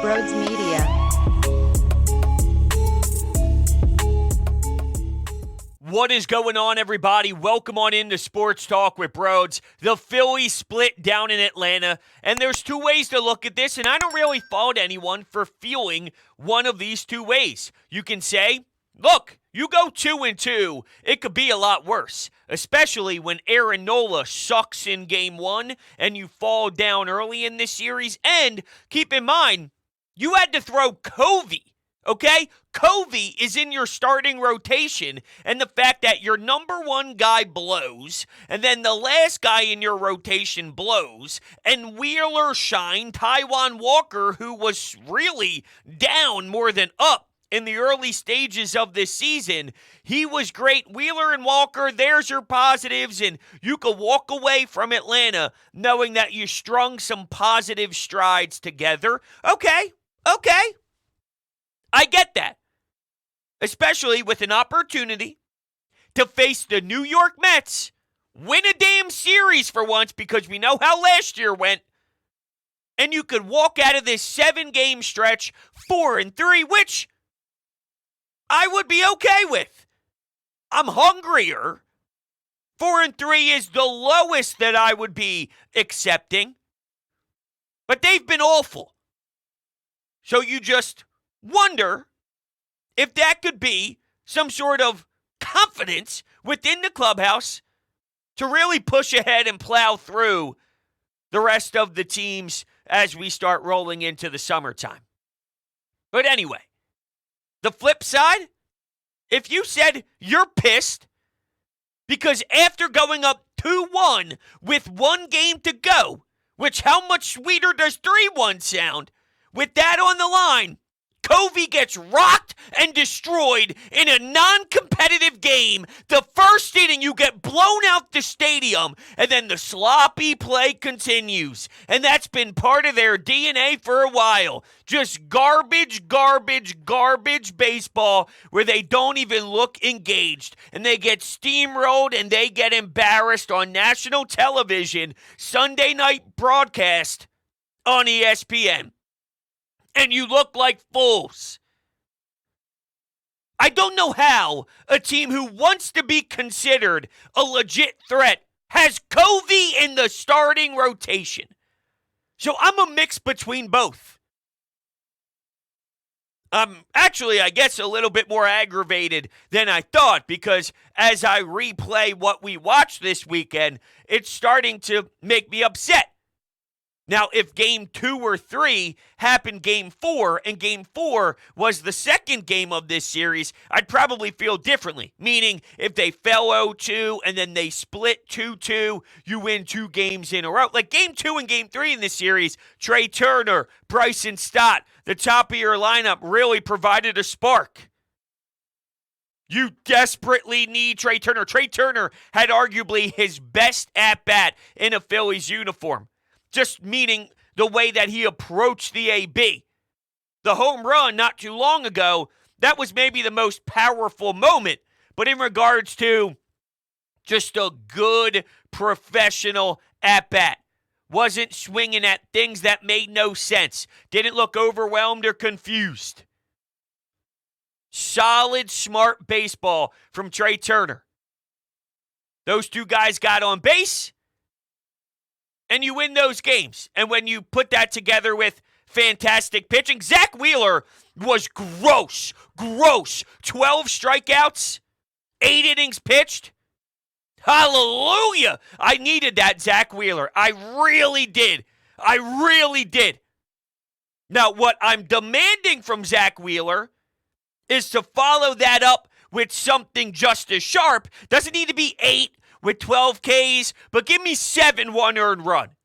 Broads Media. What is going on, everybody? Welcome on into Sports Talk with Broads. The Phillies split down in Atlanta, and there's two ways to look at this, and I don't really fault anyone for feeling one of these two ways. You can say, look, you go 2-2, it could be a lot worse, especially when Aaron Nola sucks in Game 1 and you fall down early in this series. And keep in mind, you had to throw Covey. Okay? Covey is in your starting rotation, and the fact that your number one guy blows, and then the last guy in your rotation blows, and Wheeler shined, Taijuan Walker, who was really down more than up in the early stages of this season, he was great. Wheeler and Walker, there's your positives, and you could walk away from Atlanta knowing that you strung some positive strides together. Okay. I get that, especially with an opportunity to face the New York Mets, win a damn series for once because we know how last year went, and you could walk out of this 7-game stretch 4-3, which I would be okay with. I'm hungrier. 4-3 is the lowest that I would be accepting, but they've been awful. So you just wonder if that could be some sort of confidence within the clubhouse to really push ahead and plow through the rest of the teams as we start rolling into the summertime. But anyway, the flip side, if you said you're pissed because after going up 2-1 with one game to go, which how much sweeter does 3-1 sound? With that on the line, Covey gets rocked and destroyed in a non-competitive game. The first inning, you get blown out the stadium, and then the sloppy play continues. And that's been part of their DNA for a while. Just garbage baseball where they don't even look engaged. And they get steamrolled and they get embarrassed on national television, Sunday night broadcast on ESPN. And you look like fools. I don't know how a team who wants to be considered a legit threat has Covey in the starting rotation. So I'm a mix between both. I'm actually, I guess, a little bit more aggravated than I thought because as I replay what we watched this weekend, it's starting to make me upset. Now, if Game 2 or 3 happened Game 4, and Game 4 was the second game of this series, I'd probably feel differently. Meaning, if they fell 0-2 and then they split 2-2, you win 2 games in a row. Like Game 2 and Game 3 in this series, Trey Turner, Bryson Stott, the top of your lineup really provided a spark. You desperately need Trey Turner. Trey Turner had arguably his best at-bat in a Phillies uniform. Just meaning the way that he approached the AB. The home run not too long ago, that was maybe the most powerful moment. But in regards to just a good professional at-bat, wasn't swinging at things that made no sense, didn't look overwhelmed or confused. Solid, smart baseball from Trey Turner. Those two guys got on base, and you win those games. And when you put that together with fantastic pitching, Zach Wheeler was gross. 12 strikeouts, 8 innings pitched. Hallelujah. I needed that, Zach Wheeler. I really did. Now, what I'm demanding from Zach Wheeler is to follow that up with something just as sharp. Doesn't need to be 8 with 12 Ks, but give me 7 one-earned run.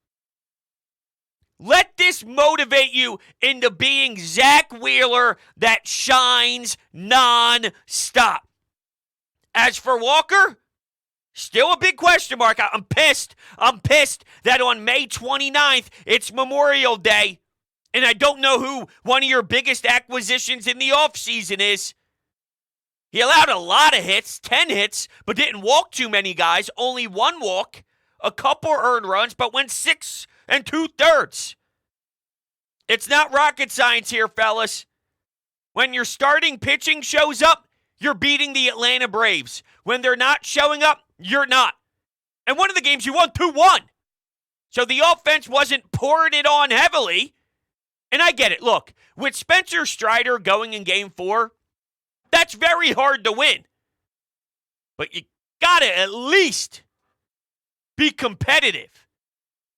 Let this motivate you into being Zach Wheeler that shines non-stop. As for Walker, still a big question mark. I'm pissed. That on May 29th, it's Memorial Day, and I don't know who one of your biggest acquisitions in the offseason is. He allowed a lot of hits, 10 hits, but didn't walk too many guys. Only 1 walk, a couple earned runs, but went 6 2/3. It's not rocket science here, fellas. When your starting pitching shows up, you're beating the Atlanta Braves. When they're not showing up, you're not. And one of the games you won 2-1. So the offense wasn't pouring it on heavily. And I get it. Look, with Spencer Strider going in Game 4, that's very hard to win. But you got to at least be competitive.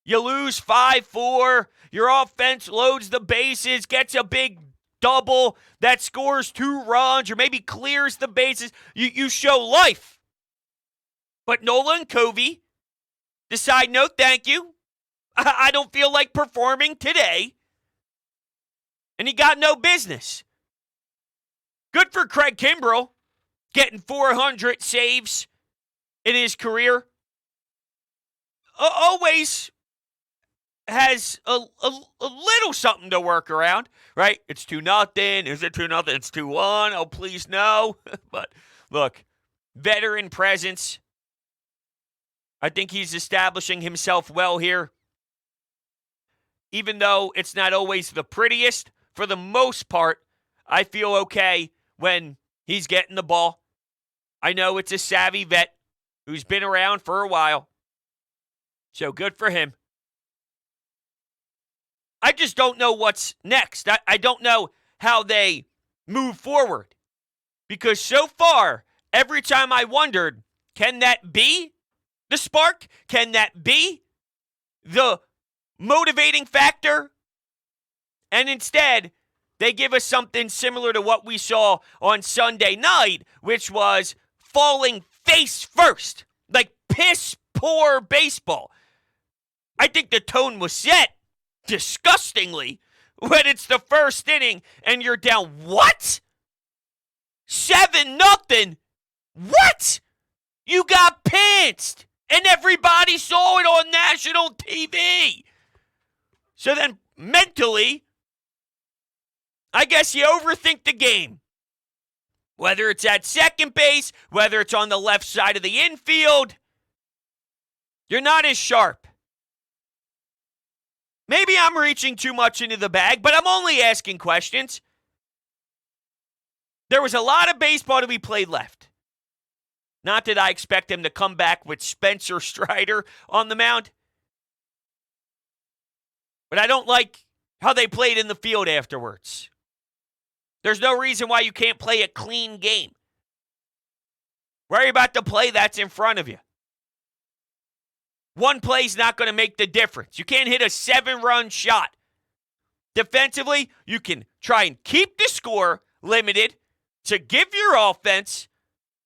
You lose 5-4. Your offense loads the bases, gets a big double that scores 2 runs or maybe clears the bases. You show life. But Nola and Covey decide, no, thank you. I don't feel like performing today. And he got no business. Good for Craig Kimbrell, getting 400 saves in his career. Always has a little something to work around, right? It's 2-0. Is it 2-0? It's 2-1. Oh, please no. But look, veteran presence. I think he's establishing himself well here. Even though it's not always the prettiest, for the most part, I feel okay when he's getting the ball. I know it's a savvy vet who's been around for a while. So good for him. I just don't know what's next. I don't know how they move forward. Because so far, every time I wondered, can that be the spark? Can that be the motivating factor? And instead, they give us something similar to what we saw on Sunday night, which was falling face first. Like piss poor baseball. I think the tone was set disgustingly when it's the first inning and you're down what? 7-0? What? You got pantsed and everybody saw it on national TV. So then mentally, I guess you overthink the game. Whether it's at second base, whether it's on the left side of the infield, you're not as sharp. Maybe I'm reaching too much into the bag, but I'm only asking questions. There was a lot of baseball to be played left. Not that I expect him to come back with Spencer Strider on the mound. But I don't like how they played in the field afterwards. There's no reason why you can't play a clean game. Worry about the play that's in front of you. One play's not going to make the difference. You can't hit a 7-run shot. Defensively, you can try and keep the score limited to give your offense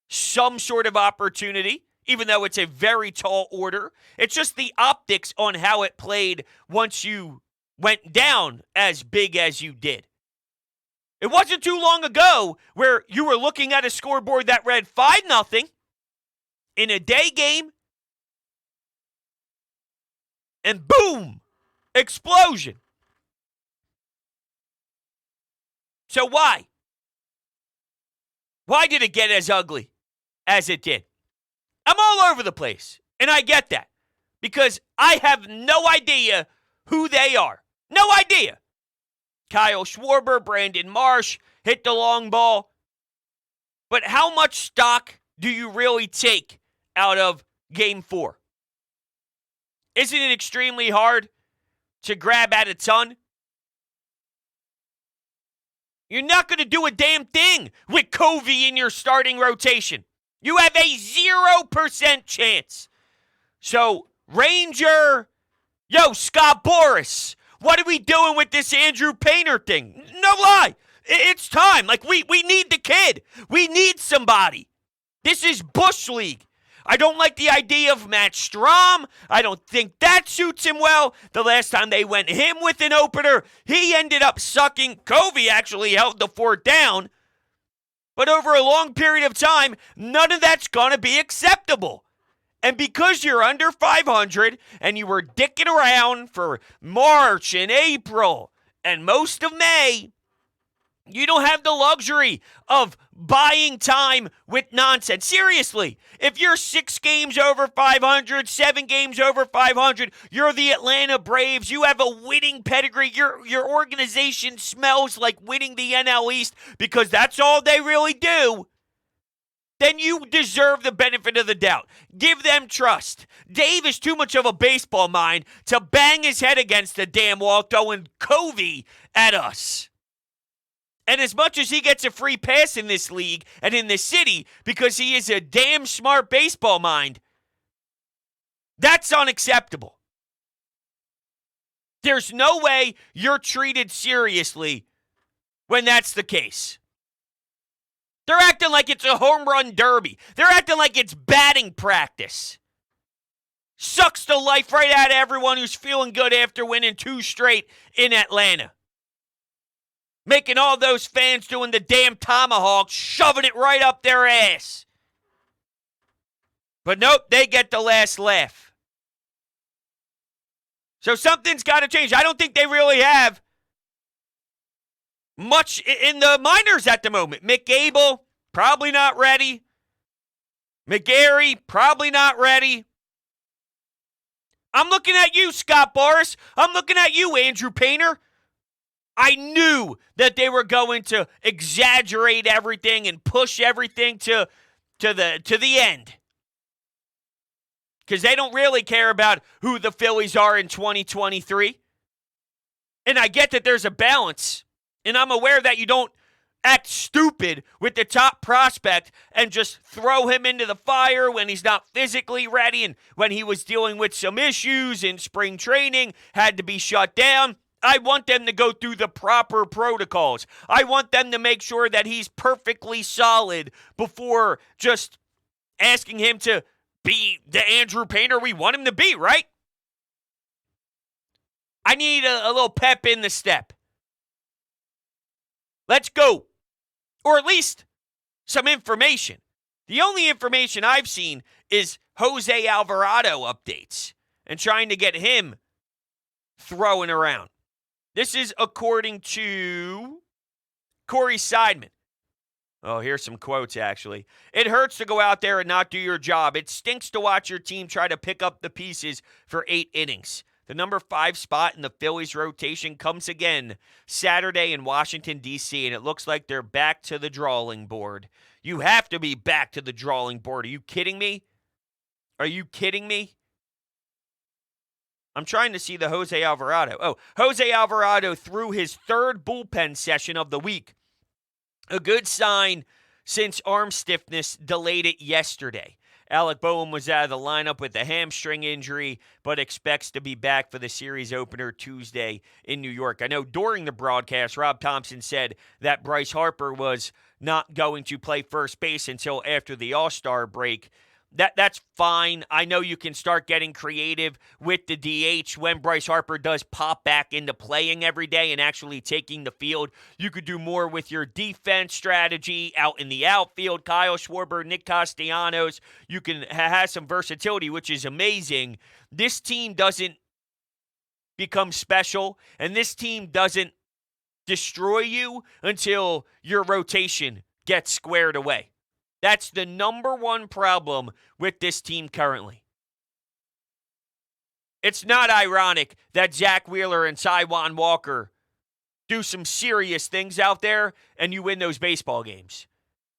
some sort of opportunity, even though it's a very tall order. It's just the optics on how it played once you went down as big as you did. It wasn't too long ago where you were looking at a scoreboard that read 5-0 in a day game, and boom, explosion. So why? Why did it get as ugly as it did? I'm all over the place, and I get that, because I have no idea who they are. No idea. Kyle Schwarber, Brandon Marsh, hit the long ball. But how much stock do you really take out of Game 4? Isn't it extremely hard to grab at a ton? You're not going to do a damn thing with Covey in your starting rotation. You have a 0% chance. So, Ranger, Scott Boras, what are we doing with this Andrew Painter thing? No lie. It's time. Like, we need the kid. We need somebody. This is Bush League. I don't like the idea of Matt Strahm. I don't think that suits him well. The last time they went him with an opener, he ended up sucking. Covey actually held the fort down. But over a long period of time, none of that's going to be acceptable. And because you're under 500 and you were dicking around for March and April and most of May, You don't have the luxury of buying time with nonsense. Seriously, if you're 6 games over 500, 7 games over 500, you're the Atlanta Braves, you have a winning pedigree, your organization smells like winning the NL East because that's all they really do, then you deserve the benefit of the doubt. Give them trust. Dave is too much of a baseball mind to bang his head against the damn wall throwing Covey at us. And as much as he gets a free pass in this league and in this city because he is a damn smart baseball mind, that's unacceptable. There's no way you're treated seriously when that's the case. They're acting like it's a home run derby. They're acting like it's batting practice. Sucks the life right out of everyone who's feeling good after winning 2 straight in Atlanta. Making all those fans doing the damn tomahawk, shoving it right up their ass. But nope, they get the last laugh. So something's got to change. I don't think they really have much in the minors at the moment. Mick Gable, probably not ready. McGarry, probably not ready. I'm looking at you, Scott Boras. I'm looking at you, Andrew Painter. I knew that they were going to exaggerate everything and push everything to the end. Because they don't really care about who the Phillies are in 2023. And I get that there's a balance. And I'm aware that you don't act stupid with the top prospect and just throw him into the fire when he's not physically ready and when he was dealing with some issues in spring training, had to be shut down. I want them to go through the proper protocols. I want them to make sure that he's perfectly solid before just asking him to be the Andrew Painter we want him to be, right? I need a little pep in the step. Let's go. Or at least some information. The only information I've seen is Jose Alvarado updates and trying to get him throwing around. This is according to Corey Seidman. Oh, here's some quotes, actually. It hurts to go out there and not do your job. It stinks to watch your team try to pick up the pieces for 8 innings. The number 5 spot in the Phillies rotation comes again Saturday in Washington, D.C., and it looks like they're back to the drawing board. You have to be back to the drawing board. Are you kidding me? Are you kidding me? I'm trying to see the Jose Alvarado. Oh, Jose Alvarado threw his 3rd bullpen session of the week. A good sign since arm stiffness delayed it yesterday. Alec Boehm was out of the lineup with a hamstring injury, but expects to be back for the series opener Tuesday in New York. I know during the broadcast, Rob Thompson said that Bryce Harper was not going to play first base until after the All-Star break. That's fine. I know you can start getting creative with the DH when Bryce Harper does pop back into playing every day and actually taking the field. You could do more with your defense strategy out in the outfield. Kyle Schwarber, Nick Castellanos. You can have some versatility, which is amazing. This team doesn't become special, and this team doesn't destroy you until your rotation gets squared away. That's the number one problem with this team currently. It's not ironic that Zach Wheeler and Taijuan Walker do some serious things out there and you win those baseball games.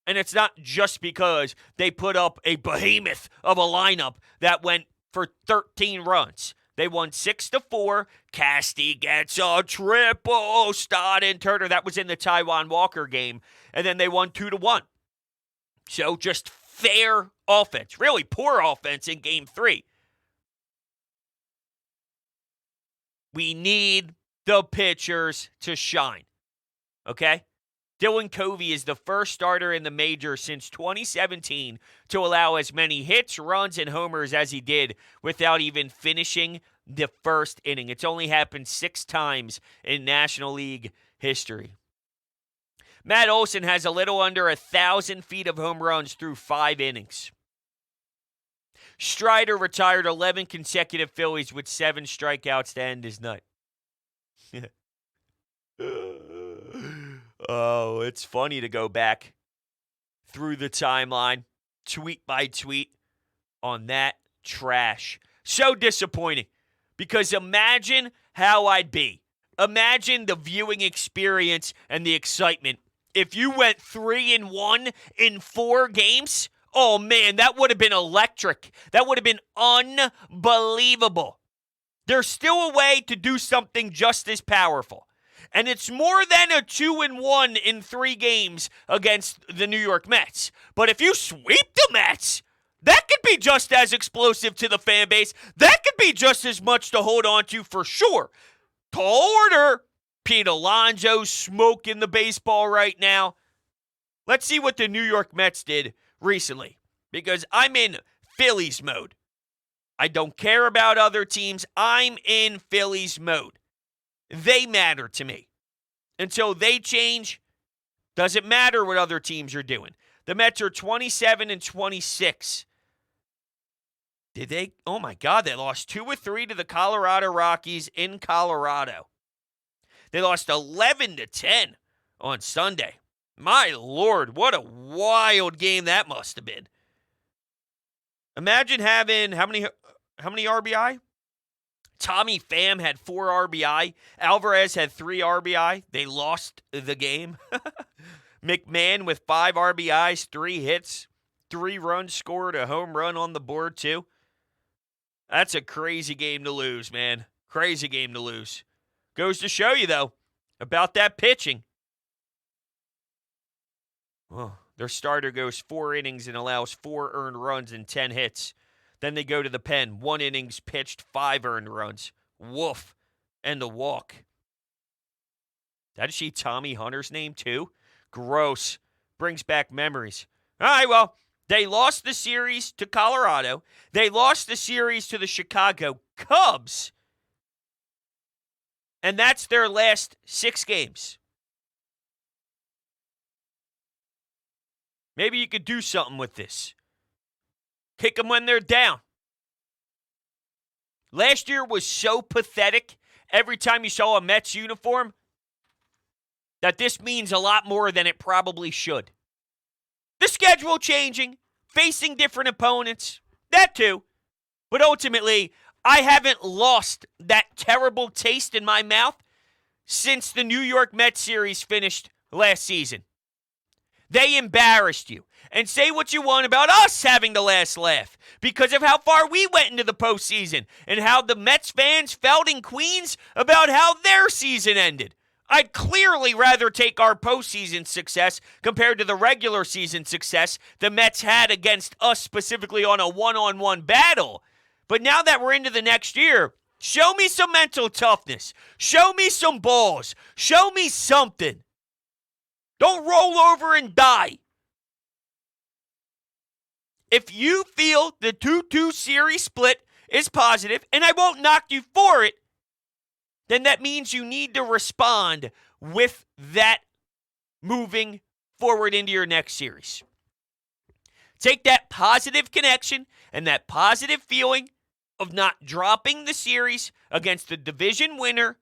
And it's not just because they put up a behemoth of a lineup that went for 13 runs. They won 6-4. Casty gets a triple. Stott and Turner. That was in the Taijuan Walker game. And then they won 2-1. So just fair offense. Really poor offense in Game 3. We need the pitchers to shine. Okay? Dylan Covey is the first starter in the major since 2017 to allow as many hits, runs, and homers as he did without even finishing the first inning. It's only happened 6 times in National League history. Matt Olson has a little under 1,000 feet of home runs through 5 innings. Strider retired 11 consecutive Phillies with 7 strikeouts to end his night. Oh, it's funny to go back through the timeline, tweet by tweet, on that trash. So disappointing. Because imagine how I'd be. Imagine the viewing experience and the excitement. If you went 3-1 in 4 games, oh man, that would have been electric. That would have been unbelievable. There's still a way to do something just as powerful. And it's more than a 2-1 in 3 games against the New York Mets. But if you sweep the Mets, that could be just as explosive to the fan base. That could be just as much to hold on to for sure. Tall order. Pete Alonso's smoking the baseball right now. Let's see what the New York Mets did recently. Because I'm in Phillies mode. I don't care about other teams. I'm in Phillies mode. They matter to me. Until they change, doesn't matter what other teams are doing. The Mets are 27-26. Did they? Oh my God, they lost 2 or 3 to the Colorado Rockies in Colorado. They lost 11-10 on Sunday. My Lord, what a wild game that must have been. Imagine having how many RBI? Tommy Pham had 4 RBI. Alvarez had 3 RBI. They lost the game. McMahon with 5 RBIs, 3 hits, 3 runs scored, a home run on the board too. That's a crazy game to lose, man. Crazy game to lose. Goes to show you, though, about that pitching. Well, their starter goes 4 innings and allows 4 earned runs and 10 hits. Then they go to the pen. 1 innings pitched, 5 earned runs. Woof. And the walk. Did she Tommy Hunter's name, too? Gross. Brings back memories. All right, well, they lost the series to Colorado. They lost the series to the Chicago Cubs. And that's their last 6 games. Maybe you could do something with this. Kick them when they're down. Last year was so pathetic every time you saw a Mets uniform that this means a lot more than it probably should. The schedule changing, facing different opponents, that too. But ultimately, I haven't lost that terrible taste in my mouth since the New York Mets series finished last season. They embarrassed you. And say what you want about us having the last laugh because of how far we went into the postseason and how the Mets fans felt in Queens about how their season ended. I'd clearly rather take our postseason success compared to the regular season success the Mets had against us specifically on a one-on-one battle. But now that we're into the next year, show me some mental toughness. Show me some balls. Show me something. Don't roll over and die. If you feel the 2-2 series split is positive, and I won't knock you for it, then that means you need to respond with that moving forward into your next series. Take that positive connection and that positive feeling of not dropping the series against the division winner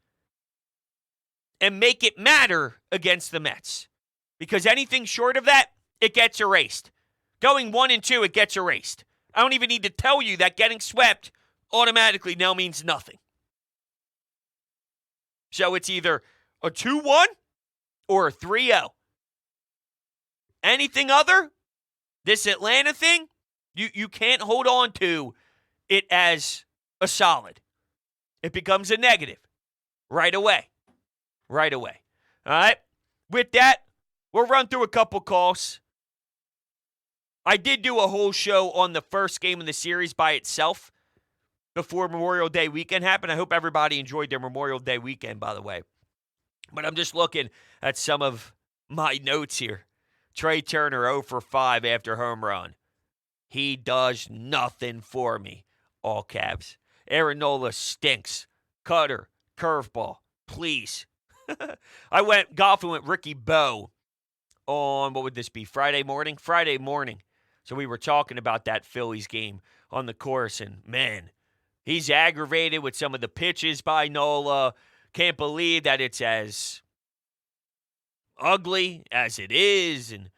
and make it matter against the Mets. Because anything short of that, it gets erased. Going 1-2, it gets erased. I don't even need to tell you that getting swept automatically now means nothing. So it's either a 2-1 or a 3-0. Anything other, this Atlanta thing, you can't hold on to it as a solid. It becomes a negative right away. Right away. All right? With that, we'll run through a couple calls. I did do a whole show on the first game of the series by itself before Memorial Day weekend happened. I hope everybody enjoyed their Memorial Day weekend, by the way. But I'm just looking at some of my notes here. Trey Turner 0 for 5 after home run. He does nothing for me. All caps. Aaron Nola stinks. Cutter. Curveball. Please. I went golfing with Ricky Bowe on, what would this be, Friday morning? Friday morning. So we were talking about that Phillies game on the course, and man, he's aggravated with some of the pitches by Nola. Can't believe that it's as ugly as it is, and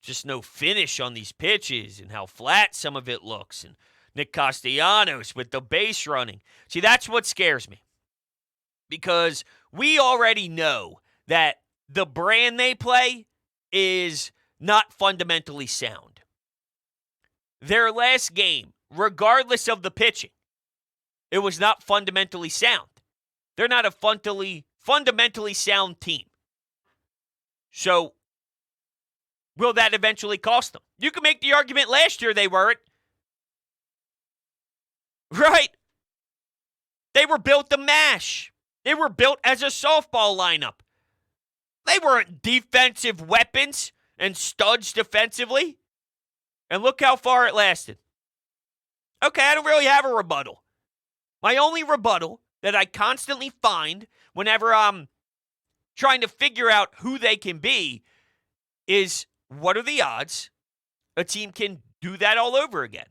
just no finish on these pitches, and how flat some of it looks, and Nick Castellanos with the base running. See, that's what scares me. Because we already know that the brand they play is not fundamentally sound. Their last game, regardless of the pitching, it was not fundamentally sound. They're not a fundamentally sound team. So, will that eventually cost them? You can make the argument last year they weren't. Right? They were built to mash. They were built as a softball lineup. They weren't defensive weapons and studs defensively. And look how far it lasted. Okay, I don't really have a rebuttal. My only rebuttal that I constantly find whenever I'm trying to figure out who they can be is, what are the odds a team can do that all over again?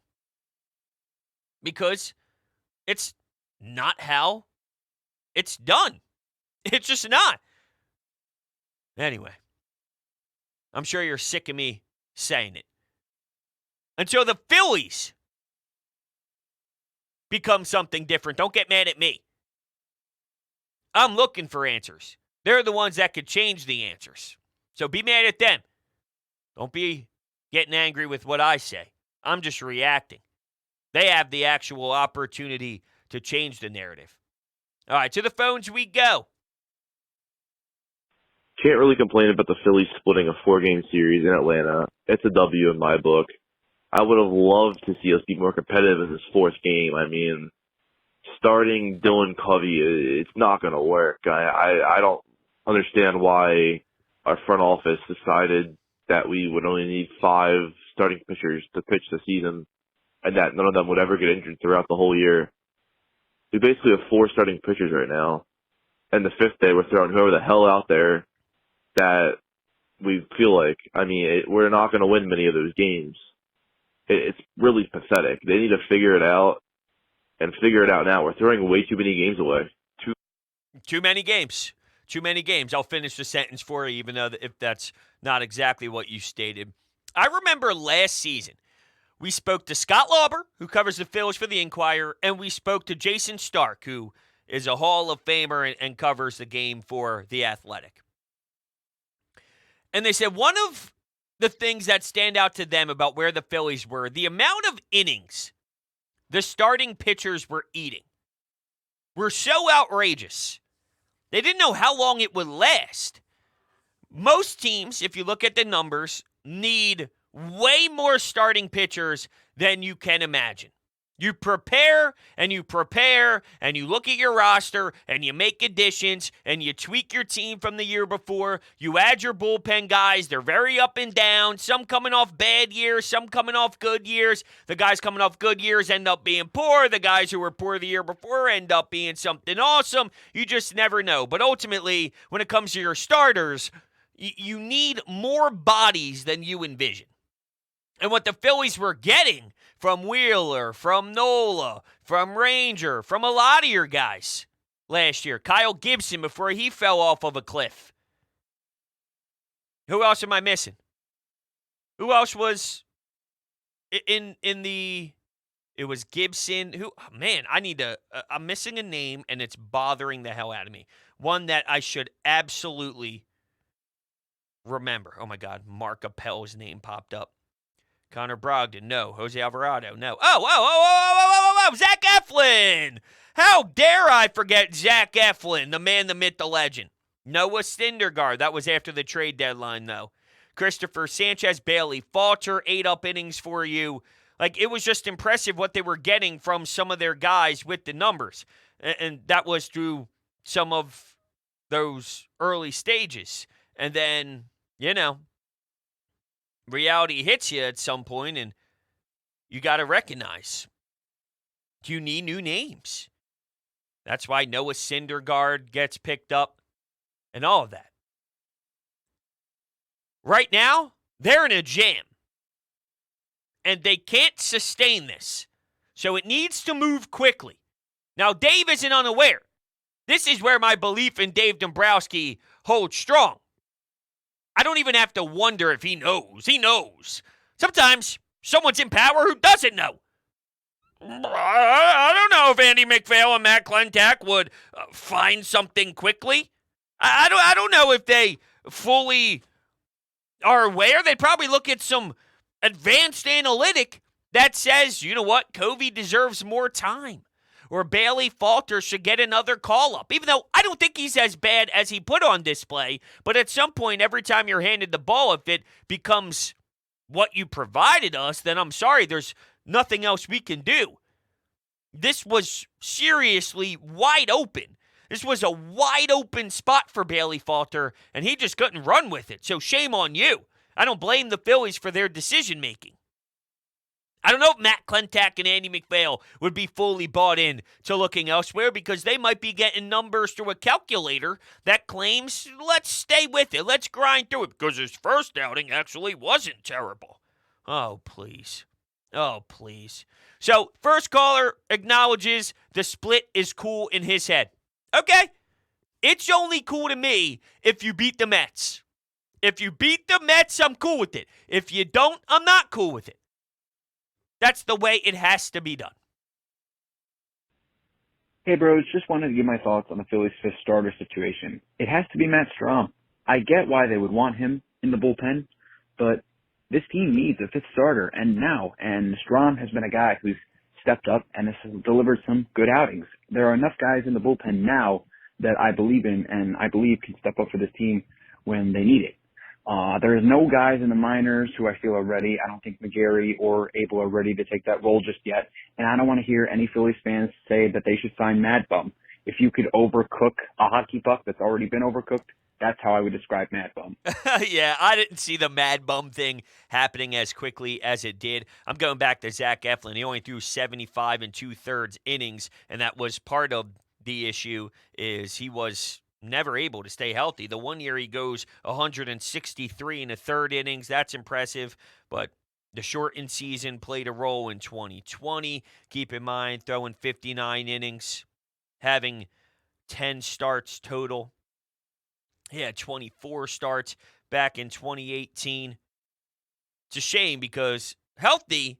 Because it's not how it's done. It's just not. Anyway, I'm sure you're sick of me saying it. Until the Phillies become something different, don't get mad at me. I'm looking for answers. They're the ones that could change the answers. So be mad at them. Don't be getting angry with what I say. I'm just reacting. They have the actual opportunity to change the narrative. All right, to the phones we go. Can't really complain about the Phillies splitting a 4-game series in Atlanta. It's a W in my book. I would have loved to see us be more competitive in this 4th game. I mean, starting Dylan Covey, it's not going to work. I don't understand why our front office decided that we would only need 5 starting pitchers to pitch the season and that none of them would ever get injured throughout the whole year. We basically have 4 starting pitchers right now. And the 5th day, we're throwing whoever the hell out there that we feel like. I mean, we're not going to win many of those games. It's really pathetic. They need to figure it out and figure it out now. We're throwing way too many games away. Too many games. Too many games. I'll finish the sentence for you, even though if that's not exactly what you stated. I remember last season, we spoke to Scott Lauber, who covers the Phillies for the Inquirer, and we spoke to Jason Stark, who is a Hall of Famer and covers the game for The Athletic. And they said one of the things that stand out to them about where the Phillies were, the amount of innings the starting pitchers were eating were so outrageous. They didn't know how long it would last. Most teams, if you look at the numbers, need way more starting pitchers than you can imagine. You prepare and you look at your roster and you make additions and you tweak your team from the year before. You add your bullpen guys. They're very up and down. Some coming off bad years, some coming off good years. The guys coming off good years end up being poor. The guys who were poor the year before end up being something awesome. You just never know. But ultimately, when it comes to your starters, you need more bodies than you envision. And what the Phillies were getting from Wheeler, from Nola, from Ranger, from a lot of your guys last year. Kyle Gibson before he fell off of a cliff. Who else am I missing? Who else was in the... It was Gibson. I'm missing a name, and it's bothering the hell out of me. One that I should absolutely remember. Oh, my God. Mark Appel's name popped up. Connor Brogdon, no. Jose Alvarado, no. Zach Eflin! How dare I forget Zach Eflin, the man, the myth, the legend. Noah Syndergaard, that was after the trade deadline, though. Christopher Sanchez Bailey, Falter, 8 up innings for you. Like, it was just impressive what they were getting from some of their guys with the numbers. And that was through some of those early stages. And then, reality hits you at some point, and you got to recognize you need new names. That's why Noah Syndergaard gets picked up and all of that. Right now, they're in a jam, and they can't sustain this, so it needs to move quickly. Now, Dave isn't unaware. This is where my belief in Dave Dombrowski holds strong. I don't even have to wonder if he knows. He knows. Sometimes someone's in power who doesn't know. I don't know if Andy McPhail and Matt Klentak would find something quickly. I don't know if they fully are aware. They'd probably look at some advanced analytic that says, you know what, Covey deserves more time. Or Bailey Falter should get another call-up. Even though I don't think he's as bad as he put on display. But at some point, every time you're handed the ball, if it becomes what you provided us, then I'm sorry, there's nothing else we can do. This was seriously wide open. This was a wide open spot for Bailey Falter, and he just couldn't run with it. So shame on you. I don't blame the Phillies for their decision-making. I don't know if Matt Klentak and Andy McPhail would be fully bought in to looking elsewhere because they might be getting numbers through a calculator that claims, let's stay with it, let's grind through it, because his first outing actually wasn't terrible. Oh, please. Oh, please. So, first caller acknowledges the split is cool in his head. Okay. It's only cool to me if you beat the Mets. If you beat the Mets, I'm cool with it. If you don't, I'm not cool with it. That's the way it has to be done. Hey, bros, just wanted to give my thoughts on the Phillies' fifth starter situation. It has to be Matt Strahm. I get why they would want him in the bullpen, but this team needs a fifth starter, and now. And Strahm has been a guy who's stepped up and has delivered some good outings. There are enough guys in the bullpen now that I believe in and I believe can step up for this team when they need it. There's no guys in the minors who I feel are ready. I don't think McGarry or Abel are ready to take that role just yet. And I don't want to hear any Phillies fans say that they should sign Mad Bum. If you could overcook a hockey puck that's already been overcooked, that's how I would describe Mad Bum. Yeah, I didn't see the Mad Bum thing happening as quickly as it did. I'm going back to Zach Eflin. He only threw 75 2/3 innings, and that was part of the issue is he was never able to stay healthy. The one year he goes 163 1/3 innings. That's impressive, but the shortened season played a role in 2020. Keep in mind, throwing 59 innings, having 10 starts total. He had 24 starts back in 2018. It's a shame because healthy,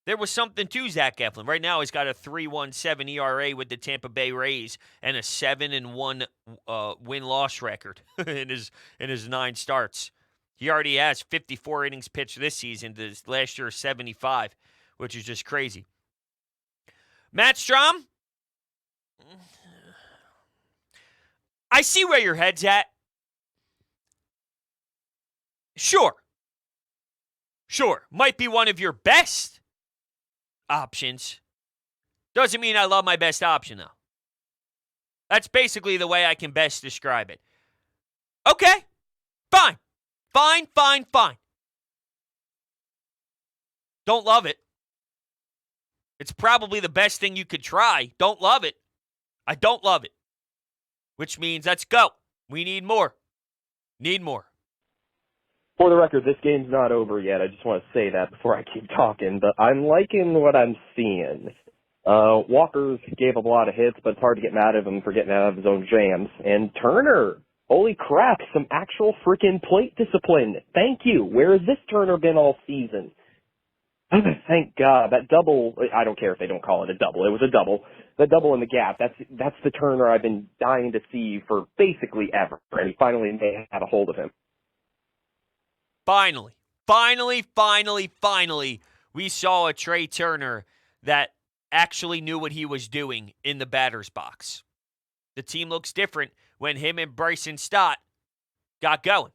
there was something to Zach Eflin. Right now, he's got a 3.17 ERA with the Tampa Bay Rays and a 7-1 win-loss record in his 9 starts. He already has 54 innings pitched this season. Last year, 75, which is just crazy. Matt Strahm, I see where your head's at. Sure. Might be one of your best options. Doesn't mean I love my best option, though. That's basically the way I can best describe it. Okay. Fine. Don't love it. It's probably the best thing you could try. Don't love it. I don't love it. Which means let's go. We need more. For the record, this game's not over yet. I just want to say that before I keep talking, but I'm liking what I'm seeing. Walker gave up a lot of hits, but it's hard to get mad at him for getting out of his own jams. And Turner, holy crap, some actual freaking plate discipline. Thank you. Where has this Turner been all season? Thank God. That double, I don't care if they don't call it a double. It was a double. The double in the gap, that's the Turner I've been dying to see for basically ever. And he finally had a hold of him. Finally, we saw a Trey Turner that actually knew what he was doing in the batter's box. The team looks different when him and Bryson Stott got going.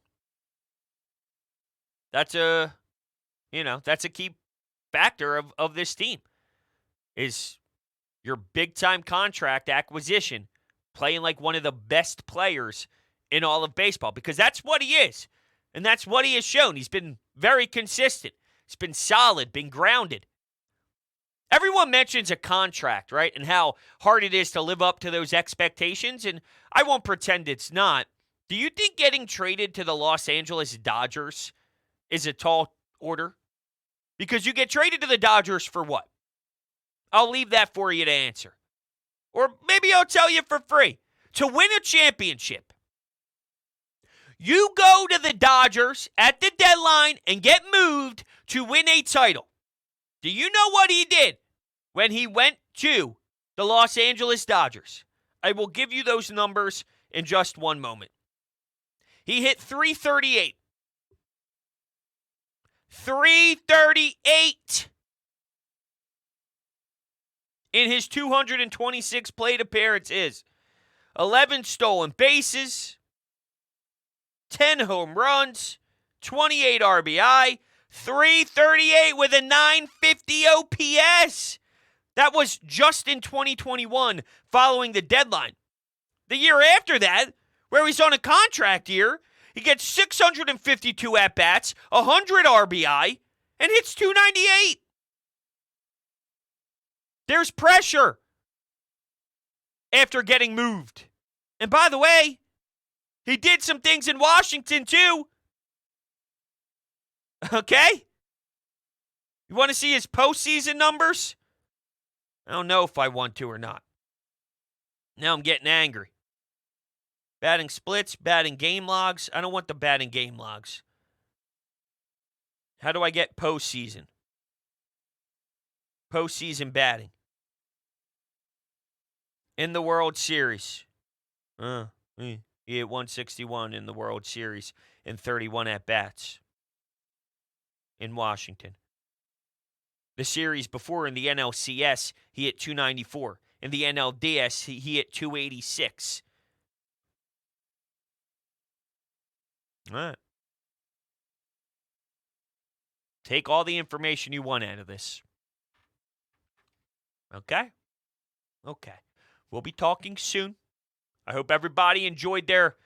That's a key factor of this team is your big-time contract acquisition playing like one of the best players in all of baseball because that's what he is. And that's what he has shown. He's been very consistent. He's been solid, been grounded. Everyone mentions a contract, right? And how hard it is to live up to those expectations. And I won't pretend it's not. Do you think getting traded to the Los Angeles Dodgers is a tall order? Because you get traded to the Dodgers for what? I'll leave that for you to answer. Or maybe I'll tell you for free. To win a championship, You go to the Dodgers at the deadline and get moved to win a title. Do you know what he did when he went to the Los Angeles Dodgers? I will give you those numbers in just one moment. He hit .338. .338 in his 226 plate appearances. 11 stolen bases, 10 home runs, 28 RBI, .338 with a .950 OPS. That was just in 2021 following the deadline. The year after that, where he's on a contract year, he gets 652 at-bats, 100 RBI, and hits .298. There's pressure after getting moved. And by the way, he did some things in Washington too. Okay? You want to see his postseason numbers? I don't know if I want to or not. Now I'm getting angry. Batting splits, batting game logs. I don't want the batting game logs. How do I get postseason? Postseason batting. In the World Series. He hit 161 in the World Series in 31 at-bats in Washington. The series before in the NLCS, he hit .294. In the NLDS, he hit .286. All right. Take all the information you want out of this. Okay? Okay. We'll be talking soon. I hope everybody enjoyed their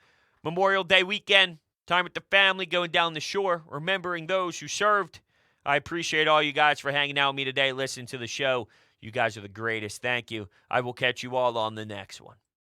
Memorial Day weekend. Time with the family, going down the shore, remembering those who served. I appreciate all you guys for hanging out with me today, listening to the show. You guys are the greatest. Thank you. I will catch you all on the next one.